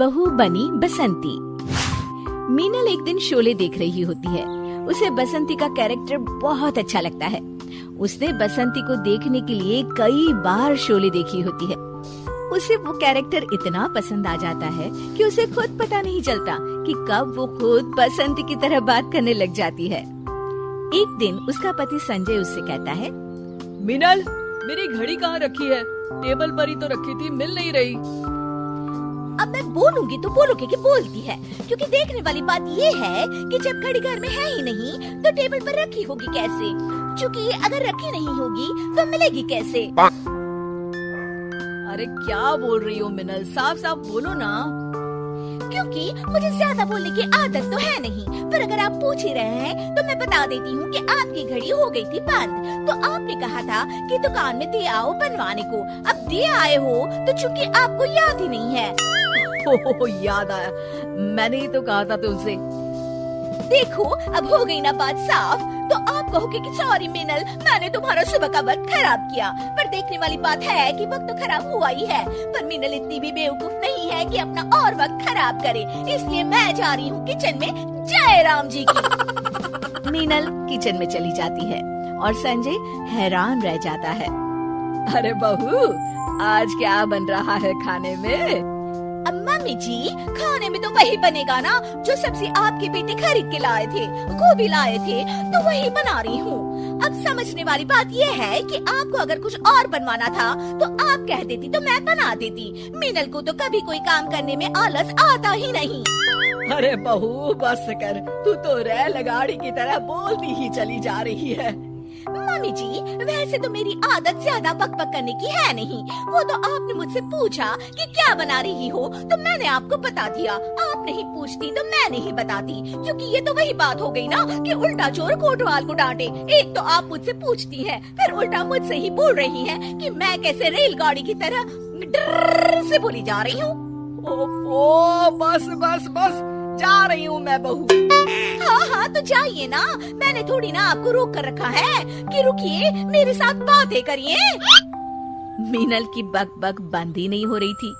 बहू बनी बसंती। मीनल एक दिन शोले देख रही होती है। उसे बसंती का कैरेक्टर बहुत अच्छा लगता है। उसने बसंती को देखने के लिए कई बार शोले देखी होती है। उसे वो कैरेक्टर इतना पसंद आ जाता है कि उसे खुद पता नहीं चलता कि कब वो खुद बसंती की तरह बात करने लग जाती है। एक दिन उसका पति संजय उससे कहता है, मीनल, मेरी घड़ी कहाँ रखी है? टेबल पर ही तो रखी थी, मिल नहीं रही। अब मैं बोलूंगी तो बोलोगे कि बोलती है, क्योंकि देखने वाली बात ये है कि जब घड़ी घर में है ही नहीं तो टेबल पर रखी होगी कैसे? क्योंकि अगर रखी नहीं होगी तो मिलेगी कैसे? अरे क्या बोल रही हो मीनल, साफ साफ बोलो ना। क्योंकि मुझे ज्यादा बोलने की आदत तो है नहीं, पर अगर आप पूछ ही रहे हैं तो मैं बता देती हूँ कि आपकी घड़ी हो गई थी बंद। तो आपने कहा था कि दुकान में दे आओ बनवाने को। अब दे आए हो तो चूंकि आपको याद ही नहीं है। हो याद आया, मैंने ही तो कहा था तुमसे। देखो अब हो गई ना बात साफ। तो आप कहोगे कि सॉरी मीनल, मैंने तुम्हारा सुबह का वक्त खराब किया। पर देखने वाली बात है कि वक्त तो खराब हुआ ही है, पर मीनल इतनी भी बेवकूफ नहीं है कि अपना और वक्त खराब करे। इसलिए मैं जा रही हूँ किचन में जय राम जी की। मीनल किचन में चली जाती है और संजय हैरान रह जाता है। अरे बहू, आज क्या बन रहा है खाने में? मम्मी जी, खाने में तो वही बनेगा ना जो सब्जी आपके बेटे खरीद के लाए थे, गोभी लाए थे, तो वही बना रही हूँ। अब समझने वाली बात ये है कि आपको अगर कुछ और बनवाना था तो आप कह देती तो मैं बना देती। मीनल को तो कभी कोई काम करने में आलस आता ही नहीं। अरे बहू बस कर, तू तो रेल गाड़ी की तरह बोलती ही चली जा रही है। मम्मी जी, वैसे तो मेरी आदत ज्यादा बकबक करने की है नहीं। वो तो आपने मुझसे पूछा कि क्या बना रही हो तो मैंने आपको बता दिया। आप नहीं पूछती तो मैं नहीं बताती, क्योंकि ये तो वही बात हो गई ना कि उल्टा चोर कोतवाल को डांटे। एक तो आप मुझसे पूछती हैं, फिर उल्टा मुझसे ही बोल रही हैं कि मैं कैसे रेलगाड़ी की तरह डर से बोली जा रही हूँ। ओफो, बस बस बस, जा रही हूँ मैं बहू। हाँ तो जाइए ना, मैंने थोड़ी ना आपको रोक कर रखा है कि रुकिए मेरे साथ बातें करिए। मीनल की बक बक बंद ही नहीं हो रही थी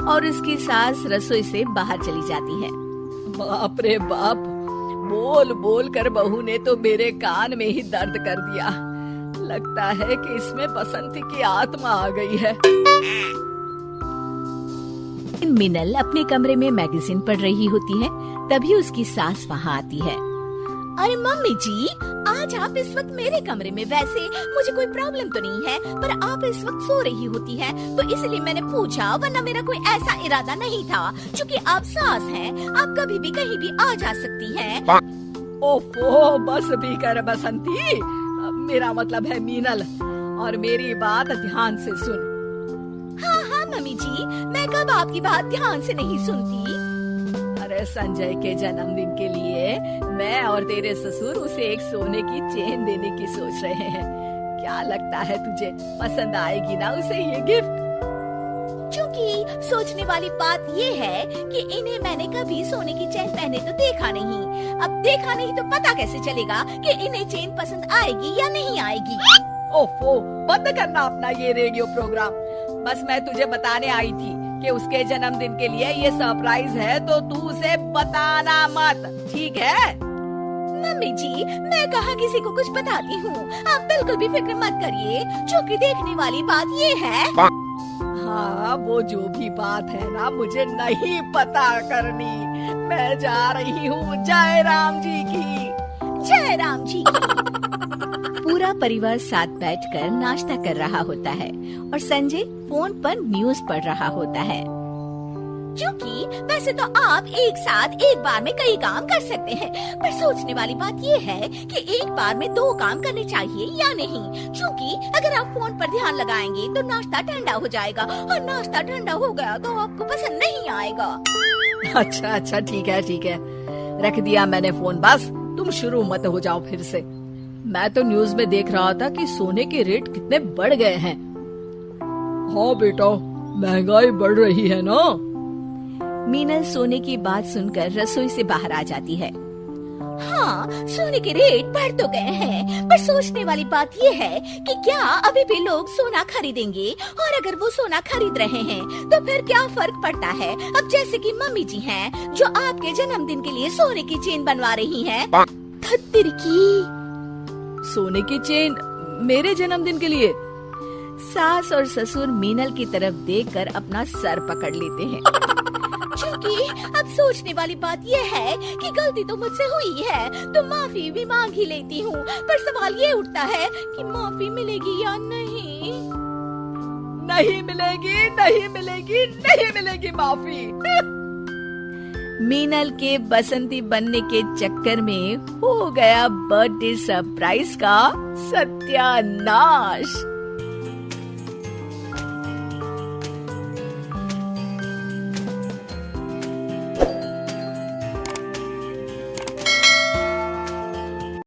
और उसकी सास रसोई से बाहर चली जाती है। बाप रे बाप, बोल बोल कर बहू ने तो मेरे कान में ही दर्द कर दिया। लगता है कि इसमें बसंती की आत्मा आ गई है। मीनल अपने कमरे में मैगजीन पढ़ रही होती है, तभी उसकी सास वहाँ आती है। अरे मम्मी जी, आज आप इस वक्त मेरे कमरे में, वैसे मुझे कोई प्रॉब्लम तो नहीं है, पर आप इस वक्त सो रही होती हैं, तो इसलिए मैंने पूछा, वरना मेरा कोई ऐसा इरादा नहीं था। क्योंकि आप सास हैं, आप कभी भी कहीं भी आ जा सकती हैं। ओफो, बस भी कर बसंती, मेरा मतलब है मीनल, और मेरी बात ध्यान से सुन। हाँ मम्मी जी, मैं कब आपकी बात ध्यान से नहीं सुनती। अरे संजय के जन्मदिन के लिए मैं और तेरे ससुर उसे एक सोने की चेन देने की सोच रहे हैं। क्या लगता है तुझे, पसंद आएगी ना उसे ये गिफ्ट? क्योंकि सोचने वाली बात ये है कि इन्हें मैंने कभी सोने की चेन पहने तो देखा नहीं। अब देखा नहीं तो पता कैसे चलेगा कि इन्हें चेन पसंद आएगी या नहीं आएगी। ओफो, बंद करना अपना ये रेडियो प्रोग्राम। बस मैं तुझे बताने आई थी कि उसके जन्मदिन के लिए ये सरप्राइज है, तो तू उसे बताना मत, ठीक है? मम्मी जी, मैं कहाँ किसी को कुछ बताती हूँ, आप बिल्कुल भी फिक्र मत करिए। क्योंकि देखने वाली बात ये है। हाँ, वो जो भी बात है ना, मुझे नहीं पता करनी। मैं जा रही हूँ जय राम जी की। जय राम जी की। पूरा परिवार साथ बैठकर नाश्ता कर रहा होता है और संजय फोन पर न्यूज़ पढ़ रहा होता है। क्योंकि वैसे तो आप एक साथ एक बार में कई काम कर सकते हैं, पर सोचने वाली बात ये है कि एक बार में 2 काम करने चाहिए या नहीं। क्योंकि अगर आप फोन पर ध्यान लगाएंगे तो नाश्ता ठंडा हो जाएगा, और नाश्ता ठंडा हो गया तो आपको पसंद नहीं आएगा। अच्छा ठीक है, रख दिया मैंने फोन। बस तुम शुरू मत हो जाओ फिर से। मैं तो न्यूज में देख रहा था कि सोने के रेट कितने बढ़ गए हैं। हाँ बेटा, महंगाई बढ़ रही है ना। मीनल सोने की बात सुनकर रसोई से बाहर आ जाती है। हाँ, सोने के रेट बढ़ तो गए हैं, पर सोचने वाली बात ये है कि क्या अभी भी लोग सोना खरीदेंगे, और अगर वो सोना खरीद रहे हैं तो फिर क्या फर्क पड़ता है। अब जैसे कि मम्मी जी हैं जो आपके जन्मदिन के लिए सोने की चेन बनवा रही हैं। धत्तिर की। सोने की चेन मेरे जन्मदिन के लिए? सास और ससुर मीनल की तरफ देखकर अपना सर पकड़ लेते हैं। क्योंकि अब सोचने वाली बात यह है कि गलती तो मुझसे हुई है, तो माफी भी मांग ही लेती हूँ, पर सवाल ये उठता है कि माफी मिलेगी या नहीं। नहीं मिलेगी, नहीं मिलेगी, नहीं मिलेगी माफी। मीनल के बसंती बनने के चक्कर में हो गया बर्थडे सरप्राइज का सत्यानाश।